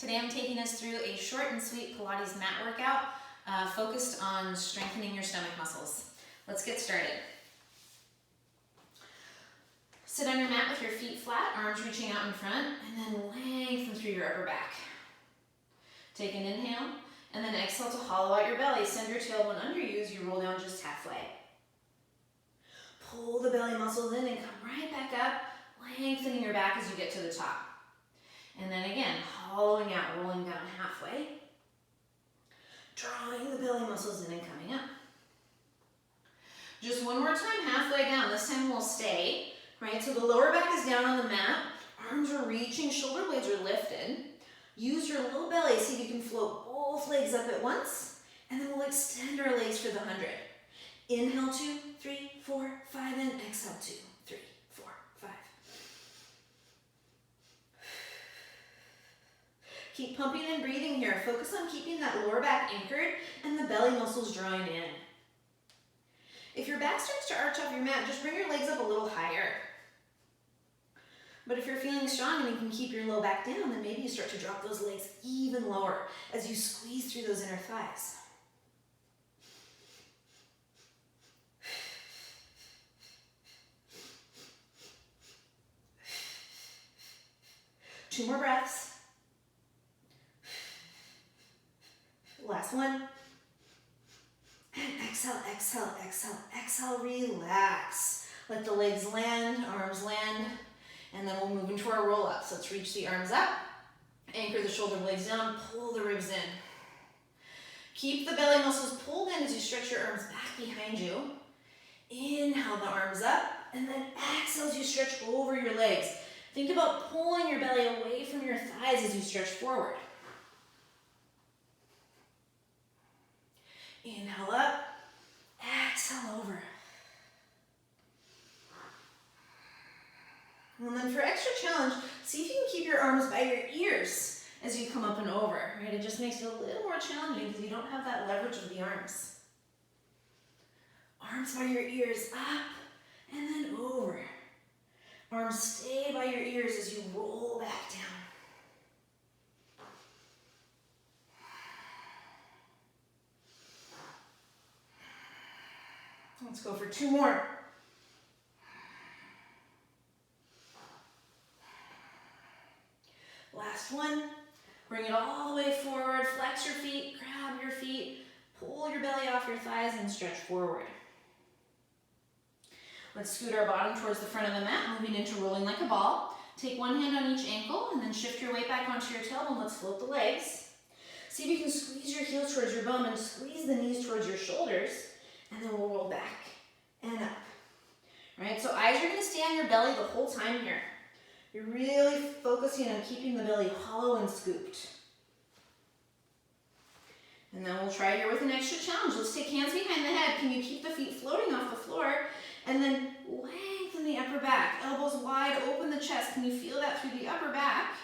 Today I'm taking us through a short and sweet Pilates mat workout focused on strengthening your stomach muscles. Let's get started. Sit on your mat with your feet flat, arms reaching out in front, and then lengthen through your upper back. Take an inhale, and then exhale to hollow out your belly. Send your tailbone under you as you roll down just halfway. Pull the belly muscles in and come right back up, lengthening your back as you get to the top. And then again, hollowing out, rolling down halfway. Drawing the belly muscles in and coming up. Just one more time, halfway down. This time we'll stay, right? So the lower back is down on the mat. Arms are reaching, shoulder blades are lifted. Use your low belly, see if you can float both legs up at once. And then we'll extend our legs for the 100. Inhale, 2, 3, 4, 5, and exhale, 2, 3, 4, 5. Keep pumping and breathing here. Focus on keeping that lower back anchored and the belly muscles drawing in. If your back starts to arch off your mat, just bring your legs up a little higher. But if you're feeling strong and you can keep your low back down, then maybe you start to drop those legs even lower as you squeeze through those inner thighs. Two more breaths. Last one. And exhale, exhale, exhale, exhale, relax. Let the legs land, arms land, and then we'll move into our roll up. So let's reach the arms up, anchor the shoulder blades down, pull the ribs in. Keep the belly muscles pulled in as you stretch your arms back behind you. Inhale the arms up, and then exhale as you stretch over your legs. Think about pulling your belly away from your thighs as you stretch forward. Inhale up, exhale over. And then for extra challenge, see if you can keep your arms by your ears as you come up and over, right? It just makes it a little more challenging because you don't have that leverage of the arms. Arms by your ears, up and then over. Arms stay by your ears as you roll back down. Let's go for two more. Last one. Bring it all the way forward. Flex your feet, grab your feet, pull your belly off your thighs and stretch forward. Let's scoot our bottom towards the front of the mat, moving into rolling like a ball. Take one hand on each ankle and then shift your weight back onto your tailbone. Let's float the legs. See if you can squeeze your heels towards your bum and squeeze the knees towards your shoulders. And then we'll roll back and up. All right, so eyes are going to stay on your belly the whole time here. You're really focusing on keeping the belly hollow and scooped. And then we'll try here with an extra challenge. Let's take hands behind the head. Can you keep the feet floating off the floor? And then lengthen the upper back. Elbows wide, open the chest. Can you feel that through the upper back?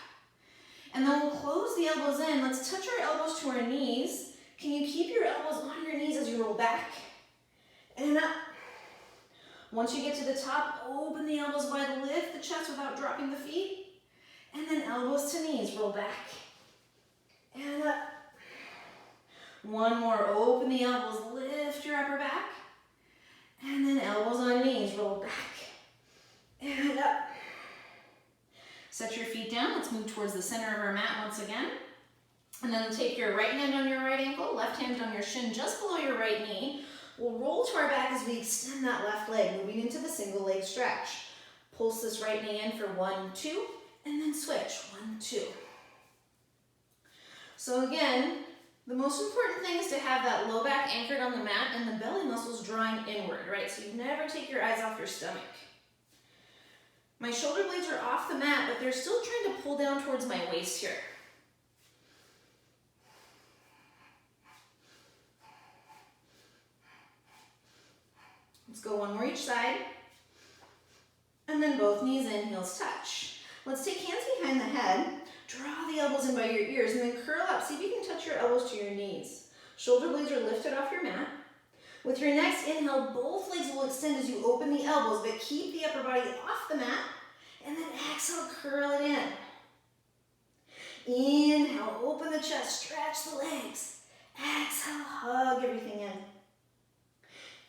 And then we'll close the elbows in. Let's touch our elbows to our knees. Can you keep your elbows on your knees as you roll back? And up. Once you get to the top, open the elbows wide, lift the chest without dropping the feet. And then elbows to knees, roll back. And up. One more, open the elbows, lift your upper back. And then elbows on knees, roll back. And up. Set your feet down. Let's move towards the center of our mat once again. And then take your right hand on your right ankle, left hand on your shin just below your right knee. We'll roll to our back as we extend that left leg, moving into the single leg stretch. Pulse this right knee in for 1, 2, and then switch, 1, 2. So again, the most important thing is to have that low back anchored on the mat and the belly muscles drawing inward, right? So you never take your eyes off your stomach. My shoulder blades are off the mat, but they're still trying to pull down towards my waist here. Let's go one more each side. And then both knees in, heels touch. Let's take hands behind the head. Draw the elbows in by your ears and then curl up. See if you can touch your elbows to your knees. Shoulder blades are lifted off your mat. With your next inhale, both legs will extend as you open the elbows, but keep the upper body off the mat. And then exhale, curl it in. Inhale, Inhale, open the chest, stretch the legs. Exhale, hug everything in.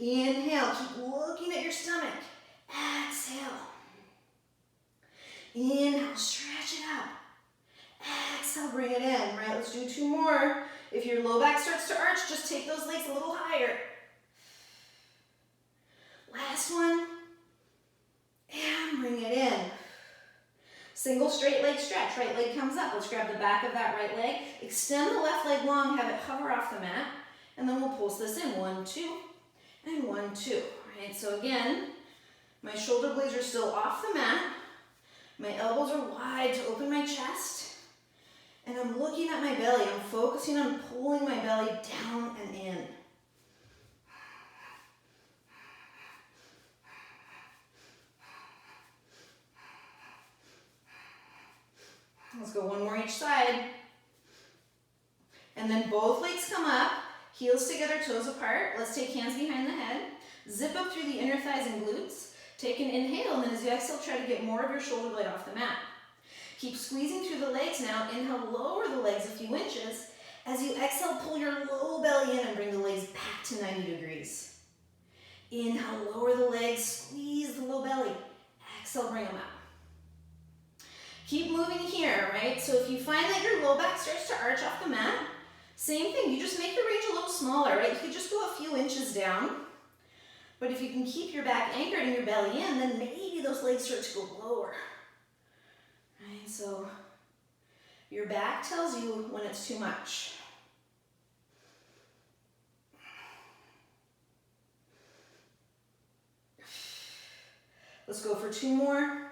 Inhale, keep looking at your stomach. Exhale. Inhale, stretch it out. Exhale, bring it in. Right, let's do 2 more. If your low back starts to arch, just take those legs a little higher. Last one. And bring it in. Single straight leg stretch. Right leg comes up. Let's grab the back of that right leg. Extend the left leg long. Have it hover off the mat. And then we'll pulse this in. 1, 2, and 1, 2. All right, so again, my shoulder blades are still off the mat. My elbows are wide to open my chest. And I'm looking at my belly. I'm focusing on pulling my belly down and in. Let's go 1 more each side. And then both legs come up, heels together, toes apart. Let's take hands behind the head. Zip up through the inner thighs and glutes. Take an inhale, and then as you exhale, try to get more of your shoulder blade off the mat. Keep squeezing through the legs now. Inhale, lower the legs a few inches. As you exhale, pull your low belly in and bring the legs back to 90 degrees. Inhale, lower the legs, squeeze the low belly. Exhale, bring them up. Keep moving here, right? So if you find that your low back starts to arch off the mat, same thing, you just make your range a little smaller, right? You could just go a few inches down. But if you can keep your back anchored and your belly in, then maybe those legs start to go lower. Right, so your back tells you when it's too much. Let's go for 2 more.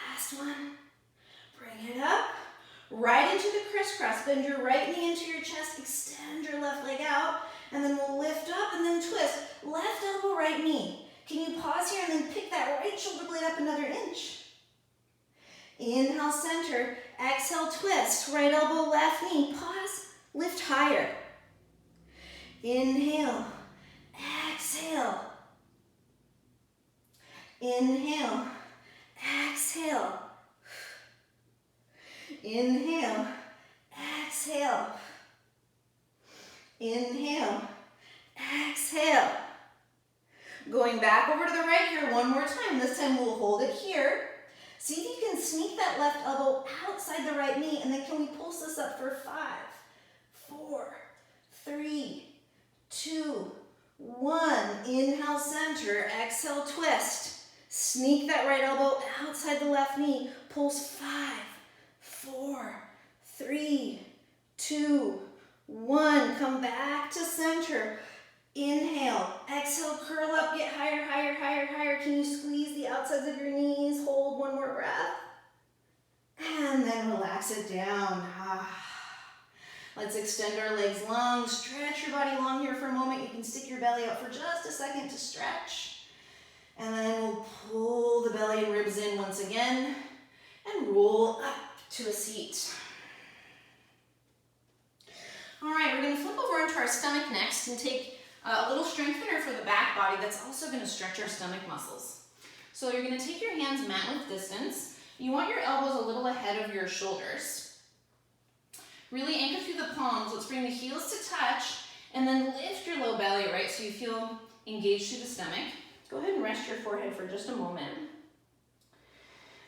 Last one. Bring it up. Right into the crisscross. Bend your right knee into your chest. Extend your left leg out. And then we'll lift up and then twist. Left elbow, right knee. Can you pause here and then pick that right shoulder blade up another inch? Inhale, center. Exhale, twist. Right elbow, left knee. Pause. Lift higher. Inhale. Exhale. Inhale. Exhale. Inhale. Exhale. Inhale. Exhale. Going back over to the right here 1 more time. This time we'll hold it here. See if you can sneak that left elbow outside the right knee, and then can we pulse this up for 5, 4, 3, 2, 1. Inhale, center. Exhale, twist. Sneak that right elbow outside the left knee. Pulse 5, 4, 3, 2, 1. Come back to center. Inhale. Exhale, curl up, get higher, higher, higher, higher. Can you squeeze the outsides of your knees? Hold 1 more breath. And then relax it down. Let's extend our legs long. Stretch your body long here for a moment. You can stick your belly out for just a second to stretch. And then we'll pull the belly and ribs in once again and roll up to a seat. All right, we're going to flip over into our stomach next and take a little strengthener for the back body that's also going to stretch our stomach muscles. So you're going to take your hands mat width distance. You want your elbows a little ahead of your shoulders. Really anchor through the palms. Let's bring the heels to touch and then lift your low belly, right, so you feel engaged through the stomach. Go ahead and rest your forehead for just a moment.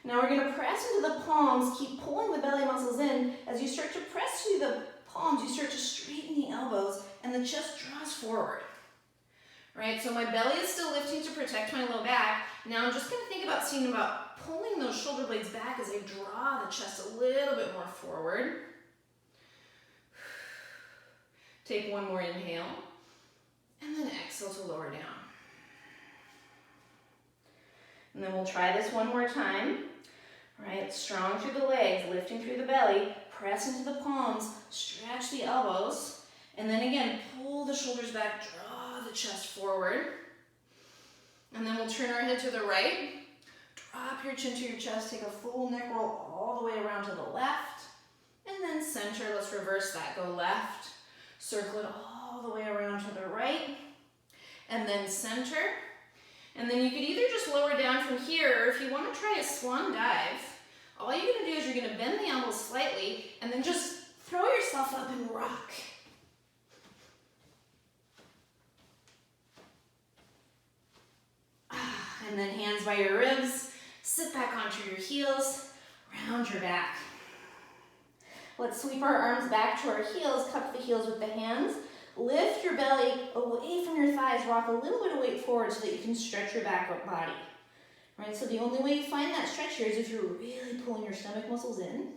Now we're going to press into the palms. Keep pulling the belly muscles in. As you start to press through the palms, you start to straighten the elbows and the chest draws forward. Right, so my belly is still lifting to protect my low back. Now I'm just going to think about pulling those shoulder blades back as I draw the chest a little bit more forward. Take 1 more inhale and then exhale to lower down. And then we'll try this 1 more time. Right, strong through the legs, lifting through the belly, press into the palms, stretch the elbows, and then again, pull the shoulders back, draw the chest forward. And then we'll turn our head to the right, drop your chin to your chest, take a full neck roll all the way around to the left, and then center. Let's reverse that, go left, circle it all the way around to the right, and then center. And then you could either just lower down from here, or if you want to try a swan dive, all you're going to do is you're going to bend then just throw yourself up and rock. And then hands by your ribs, sit back onto your heels, round your back. Let's sweep our arms back to our heels, cup the heels with the hands, lift your belly away from your thighs, rock a little bit of weight forward so that you can stretch your back body. Right, so the only way you find that stretch here is if you're really pulling your stomach muscles in.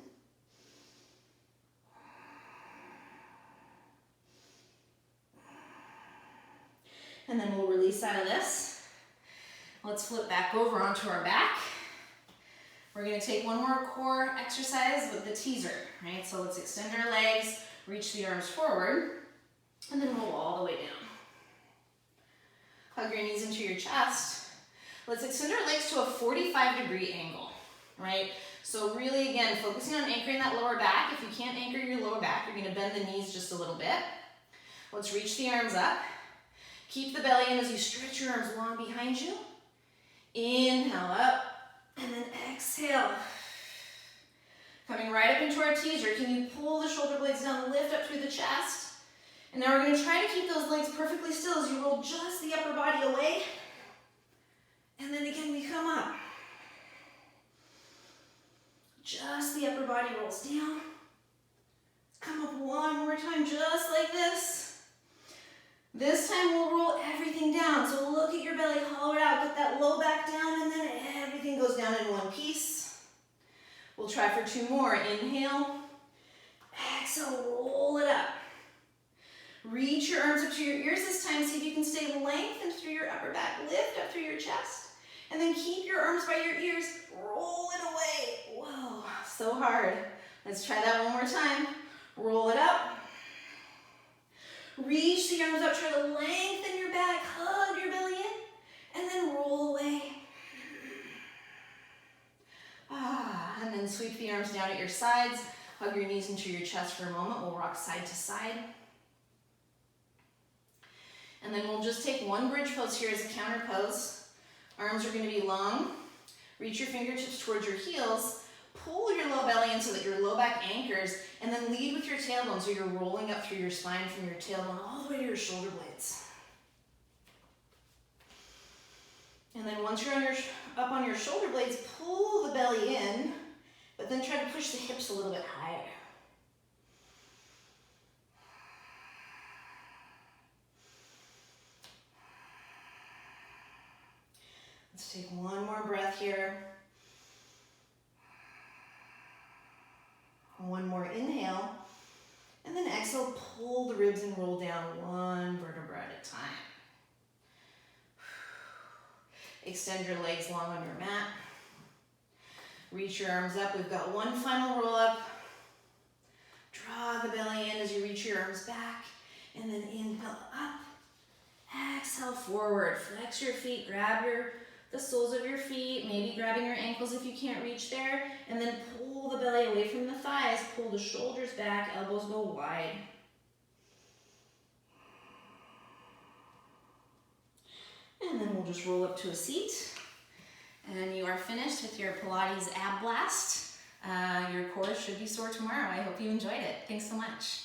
And then we'll release out of this. Let's flip back over onto our back. We're gonna take one more core exercise with the teaser, right? So let's extend our legs, reach the arms forward, and then roll all the way down. Hug your knees into your chest. Let's extend our legs to a 45-degree angle, right? So really, again, focusing on anchoring that lower back. If you can't anchor your lower back, you're gonna bend the knees just a little bit. Let's reach the arms up. Keep the belly in as you stretch your arms long behind you. Inhale up, and then exhale. Coming right up into our teaser, can you pull the shoulder blades down, lift up through the chest? And now we're gonna try to keep those legs perfectly still as you roll just the upper body away. And then again, we come up. Just the upper body rolls down. Come up one more time, just like this. This time we'll roll everything down. So look at your belly, hollow it out, get that low back down, and then everything goes down in one piece. We'll try for two more. Inhale, exhale, roll it up. Reach your arms up to your ears this time. See if you can stay lengthened through your upper back. Lift up through your chest. And then keep your arms by your ears. Roll it away. Whoa, so hard. Let's try that one more time. Roll it up. Reach the arms up. Try to lengthen your back. Hug your belly in. And then roll away. And then sweep the arms down at your sides. Hug your knees into your chest for a moment. We'll rock side to side. And then we'll just take one bridge pose here as a counter pose. Arms are going to be long. Reach your fingertips towards your heels. Pull your low belly in so that your low back anchors, and then lead with your tailbone so you're rolling up through your spine from your tailbone all the way to your shoulder blades. And then once you're up on your shoulder blades, pull the belly in, but then try to push the hips a little bit higher. Let's take one more breath here. One more inhale. And then exhale, pull the ribs and roll down one vertebra at a time. Extend your legs long on your mat. Reach your arms up. We've got one final roll up. Draw the belly in as you reach your arms back. And then inhale up. Exhale forward. Flex your feet. Grab the soles of your feet, maybe grabbing your ankles if you can't reach there, and then pull the belly away from the thighs, pull the shoulders back, elbows go wide. And then we'll just roll up to a seat, and you are finished with your Pilates Ab Blast. Your core should be sore tomorrow. I hope you enjoyed it. Thanks so much.